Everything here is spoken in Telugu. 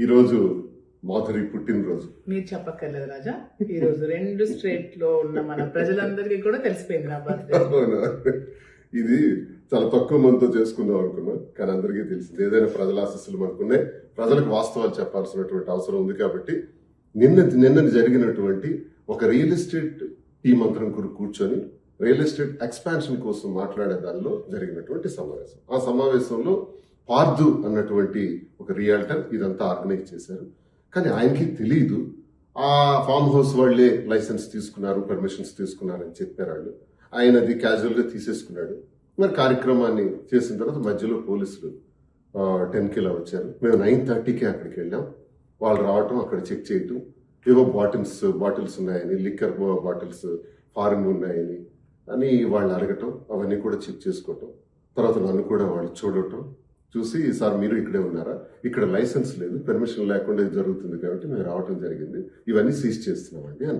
ఈరోజు మాధురి పుట్టినరోజు. మీరు చెప్పక్కర్లేదు రాజా, ఈ రోజు 2 స్టేట్ లో ఉన్న మన ప్రజలందరికీ కూడా తెలిసిపోయింది నా బర్త్డే. ఇది చాలా తక్కువ మందితో చేసుకుందాం అనుకున్నాం, కానీ అందరికీ తెలిసింది. ఏదైనా ప్రజల ఆశీస్సులు మనకున్నాయి, ప్రజలకు వాస్తవాలు చెప్పాల్సినటువంటి అవసరం ఉంది. కాబట్టి నిన్న జరిగినటువంటి ఒక రియల్ ఎస్టేట్ టీం అందరం కూర్చొని రియల్ ఎస్టేట్ ఎక్స్పాన్షన్ కోసం మాట్లాడే దానిలో జరిగినటువంటి సమావేశం. ఆ సమావేశంలో పార్థు అన్నటువంటి ఒక రియల్టర్ ఇదంతా ఆర్గనైజ్ చేశారు. కానీ ఆయనకి తెలియదు ఆ ఫామ్ హౌస్ వాళ్లే లైసెన్స్ తీసుకున్నారు, పర్మిషన్స్ తీసుకున్నారని చెప్పారు వాళ్ళు. ఆయన అది క్యాజువల్ గా తీసేసుకున్నాడు. మరి కార్యక్రమాన్ని చేసిన తర్వాత మధ్యలో పోలీసులు 10కి ఇలా వచ్చారు. మేము 9:30కి అక్కడికి వెళ్ళాం. వాళ్ళు రావటం, అక్కడ చెక్ చేయటం, ఏవో బాటిల్స్ ఉన్నాయని, లిక్కర్ బాటిల్స్ ఫారిన్ ఉన్నాయని అని వాళ్ళు అడగటం, అవన్నీ కూడా చెక్ చేసుకోవటం. తర్వాత నన్ను కూడా వాళ్ళు చూడటం, చూసి సార్ మీరు ఇక్కడే ఉన్నారా, ఇక్కడ లైసెన్స్ లేదు, పర్మిషన్ లేకుండా ఇది జరుగుతుంది కాబట్టి మేము రావటం జరిగింది, ఇవన్నీ సీజ్ చేస్తున్నామండి అన్నారు.